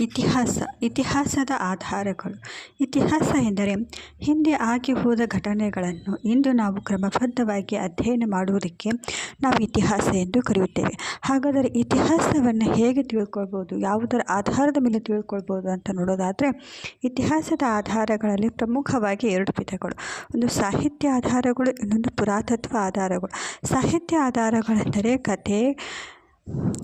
ಇತಿಹಾಸದ ಆಧಾರಗಳು. ಇತಿಹಾಸ ಎಂದರೆ ಹಿಂದೆ ಆಗಿ ಹೋದ ಘಟನೆಗಳನ್ನು ಇಂದು ನಾವು ಕ್ರಮಬದ್ಧವಾಗಿ ಅಧ್ಯಯನ ಮಾಡುವುದಕ್ಕೆ ನಾವು ಇತಿಹಾಸ ಎಂದು ಕರೆಯುತ್ತೇವೆ. ಹಾಗಾದರೆ ಇತಿಹಾಸವನ್ನು ಹೇಗೆ ತಿಳ್ಕೊಳ್ಬೋದು, ಯಾವುದರ ಆಧಾರದ ಮೇಲೆ ತಿಳ್ಕೊಳ್ಬೋದು ಅಂತ ನೋಡೋದಾದರೆ, ಇತಿಹಾಸದ ಆಧಾರಗಳಲ್ಲಿ ಪ್ರಮುಖವಾಗಿ 2 ವಿಧಗಳು. ಒಂದು ಸಾಹಿತ್ಯ ಆಧಾರಗಳು, ಇನ್ನೊಂದು ಪುರಾತತ್ವ ಆಧಾರಗಳು. ಸಾಹಿತ್ಯ ಆಧಾರಗಳೆಂದರೆ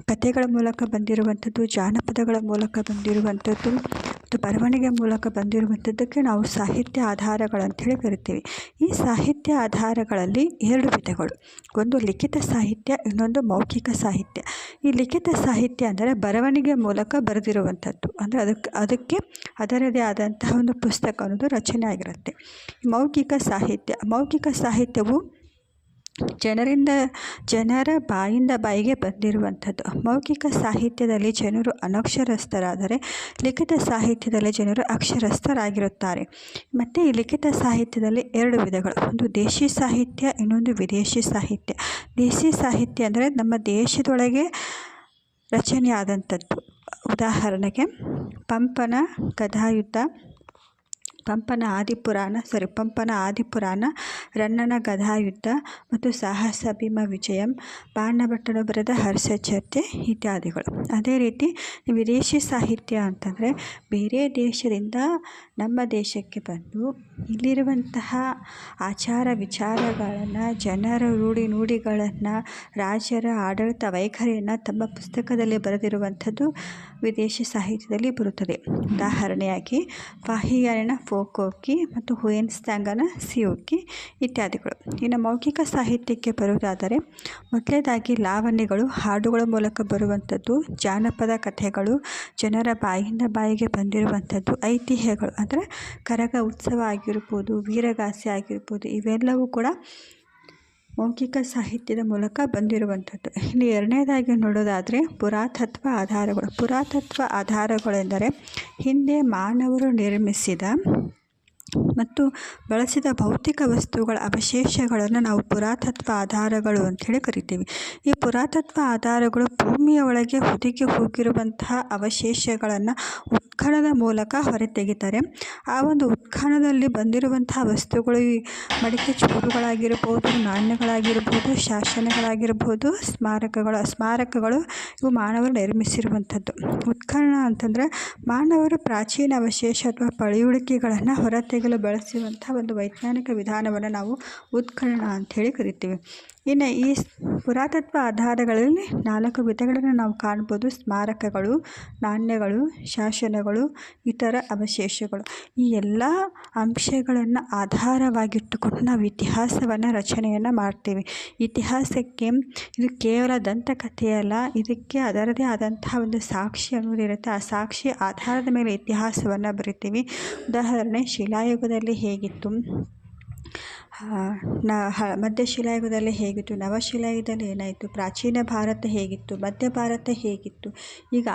ಕಥೆಗಳ ಮೂಲಕ ಬಂದಿರುವಂಥದ್ದು, ಜಾನಪದಗಳ ಮೂಲಕ ಬಂದಿರುವಂಥದ್ದು ಮತ್ತು ಬರವಣಿಗೆ ಮೂಲಕ ಬಂದಿರುವಂಥದ್ದಕ್ಕೆ ನಾವು ಸಾಹಿತ್ಯ ಆಧಾರಗಳಂಥೇಳಿ ಕರಿತೀವಿ. ಈ ಸಾಹಿತ್ಯ ಆಧಾರಗಳಲ್ಲಿ 2 ವಿಧಗಳು. ಒಂದು ಲಿಖಿತ ಸಾಹಿತ್ಯ, ಇನ್ನೊಂದು ಮೌಖಿಕ ಸಾಹಿತ್ಯ. ಈ ಲಿಖಿತ ಸಾಹಿತ್ಯ ಅಂದರೆ ಬರವಣಿಗೆ ಮೂಲಕ ಬರೆದಿರುವಂಥದ್ದು, ಅಂದರೆ ಅದಕ್ಕೆ ಅದರದೇ ಆದಂತಹ ಒಂದು ಪುಸ್ತಕ ಅನ್ನೋದು ರಚನೆ ಆಗಿರುತ್ತೆ. ಮೌಖಿಕ ಸಾಹಿತ್ಯವು ಜನರ ಬಾಯಿಂದ ಬಾಯಿಗೆ ಬಂದಿರುವಂಥದ್ದು. ಮೌಖಿಕ ಸಾಹಿತ್ಯದಲ್ಲಿ ಜನರು ಅನಕ್ಷರಸ್ಥರಾದರೆ, ಲಿಖಿತ ಸಾಹಿತ್ಯದಲ್ಲಿ ಜನರು ಅಕ್ಷರಸ್ಥರಾಗಿರುತ್ತಾರೆ. ಮತ್ತು ಈ ಲಿಖಿತ ಸಾಹಿತ್ಯದಲ್ಲಿ 2 ವಿಧಗಳು. ಒಂದು ದೇಶಿ ಸಾಹಿತ್ಯ, ಇನ್ನೊಂದು ವಿದೇಶಿ ಸಾಹಿತ್ಯ. ದೇಶಿ ಸಾಹಿತ್ಯ ಅಂದರೆ ನಮ್ಮ ದೇಶದೊಳಗೆ ರಚನೆಯಾದಂಥದ್ದು. ಉದಾಹರಣೆಗೆ ಪಂಪನ ಆದಿಪುರಾಣ, ರನ್ನನ ಗದಾಯುದ್ಧ ಮತ್ತು ಸಾಹಸ ಭೀಮ ವಿಜಯಂ, ಬಾಣಭಟ್ಟರು ಬರೆದ ಹರ್ಷಚರ್ಯೆ ಇತ್ಯಾದಿಗಳು. ಅದೇ ರೀತಿ ವಿದೇಶಿ ಸಾಹಿತ್ಯ ಅಂತಂದರೆ ಬೇರೆ ದೇಶದಿಂದ ನಮ್ಮ ದೇಶಕ್ಕೆ ಬಂದು ಇಲ್ಲಿರುವಂತಹ ಆಚಾರ ವಿಚಾರಗಳನ್ನು, ಜನರ ರೂಢಿ ನುಡಿಗಳನ್ನು, ರಾಜರ ಆಡಳಿತ ವೈಖರಿಯನ್ನು ತಮ್ಮ ಪುಸ್ತಕದಲ್ಲಿ ಬರೆದಿರುವಂಥದ್ದು ವಿದೇಶಿ ಸಾಹಿತ್ಯದಲ್ಲಿ ಬರುತ್ತದೆ. ಉದಾಹರಣೆಯಾಗಿ ವಾಹಿಯಾನಿನ ಫೋಕೋಕಿ ಮತ್ತು ಹುಯೆನ್ಸಾಂಗನ ಸಿಯೋಕಿ ಇತ್ಯಾದಿಗಳು. ಇನ್ನು ಮೌಖಿಕ ಸಾಹಿತ್ಯಕ್ಕೆ ಬರುವುದಾದರೆ, ಮೊದಲನೇದಾಗಿ ಲಾವಣಿಗಳು, ಹಾಡುಗಳ ಮೂಲಕ ಬರುವಂಥದ್ದು, ಜಾನಪದ ಕಥೆಗಳು, ಜನರ ಬಾಯಿಂದ ಬಾಯಿಗೆ ಬಂದಿರುವಂಥದ್ದು, ಐತಿಹ್ಯಗಳು ಅಂದರೆ ಕರಗ ಉತ್ಸವ ಆಗಿರ್ಬೋದು, ವೀರಗಾಸೆ ಆಗಿರ್ಬೋದು, ಇವೆಲ್ಲವೂ ಕೂಡ ಮೌಖಿಕ ಸಾಹಿತ್ಯದ ಮೂಲಕ ಬಂದಿರುವಂಥದ್ದು. ಇನ್ನು 2ನೇದಾಗಿ ನೋಡೋದಾದರೆ ಪುರಾತತ್ವ ಆಧಾರಗಳೆಂದರೆ ಹಿಂದೆ ಮಾನವರು ನಿರ್ಮಿಸಿದ ಮತ್ತು ಬಳಸಿದ ಭೌತಿಕ ವಸ್ತುಗಳ ಅವಶೇಷಗಳನ್ನು ನಾವು ಪುರಾತತ್ವ ಆಧಾರಗಳು ಅಂಥೇಳಿ ಕರಿತೀವಿ. ಈ ಪುರಾತತ್ವ ಆಧಾರಗಳು ಭೂಮಿಯ ಒಳಗೆ ಹುದುಗಿ ಹೋಗಿರುವಂತಹ ಅವಶೇಷಗಳನ್ನು ಉತ್ಖನನದ ಮೂಲಕ ಹೊರತೆಗಿತಾರೆ. ಆ ಒಂದು ಉತ್ಖನನದಲ್ಲಿ ಬಂದಿರುವಂತಹ ವಸ್ತುಗಳು ಮಡಿಕೆ ಚೂರುಗಳಾಗಿರ್ಬೋದು, ನಾಣ್ಯಗಳಾಗಿರ್ಬೋದು, ಶಾಸನಗಳಾಗಿರ್ಬೋದು, ಸ್ಮಾರಕಗಳು ಇವು ಮಾನವರು ನಿರ್ಮಿಸಿರುವಂಥದ್ದು. ಉತ್ಖನನ ಅಂತಂದರೆ ಮಾನವರು ಪ್ರಾಚೀನ ಅವಶೇಷ ಅಥವಾ ಪಳೆಯುಳಿಕೆಗಳನ್ನು ಹೊರತೆಗೆಯಲು ಬಳಸಿರುವಂಥ ಒಂದು ವೈಜ್ಞಾನಿಕ ವಿಧಾನವನ್ನು ನಾವು ಉತ್ಖನನ ಅಂಥೇಳಿ ಕರಿತೀವಿ. ಇನ್ನು ಈ ಪುರಾತತ್ವ ಆಧಾರಗಳಲ್ಲಿ 4 ವಿಧಗಳನ್ನು ನಾವು ಕಾಣ್ಬೋದು. ಸ್ಮಾರಕಗಳು, ನಾಣ್ಯಗಳು, ಶಾಸನಗಳು, ಇತರ ಅವಶೇಷಗಳು. ಈ ಎಲ್ಲ ಅಂಶಗಳನ್ನು ಆಧಾರವಾಗಿಟ್ಟುಕೊಂಡು ನಾವು ಇತಿಹಾಸವನ್ನು ರಚನೆಯನ್ನು ಮಾಡ್ತೀವಿ. ಇತಿಹಾಸಕ್ಕೆ ಇದು ಕೇವಲ ದಂತಕಥೆಯಲ್ಲ, ಇದಕ್ಕೆ ಅದರದೇ ಆದಂತಹ ಒಂದು ಸಾಕ್ಷಿ ಅನ್ನೋದಿರುತ್ತೆ. ಆ ಸಾಕ್ಷಿ ಆಧಾರದ ಮೇಲೆ ಇತಿಹಾಸವನ್ನು ಬರಿತೀವಿ. ಉದಾಹರಣೆ, ಶಿಲಾಯುಗದಲ್ಲಿ ಹೇಗಿತ್ತು, ಮಧ್ಯಶಿಲಾಯುಗದಲ್ಲಿ ಹೇಗಿತ್ತು, ನವಶಿಲಾಯುಗದಲ್ಲಿ ಏನಾಯಿತು, ಪ್ರಾಚೀನ ಭಾರತ ಹೇಗಿತ್ತು, ಮಧ್ಯ ಭಾರತ ಹೇಗಿತ್ತು, ಈಗ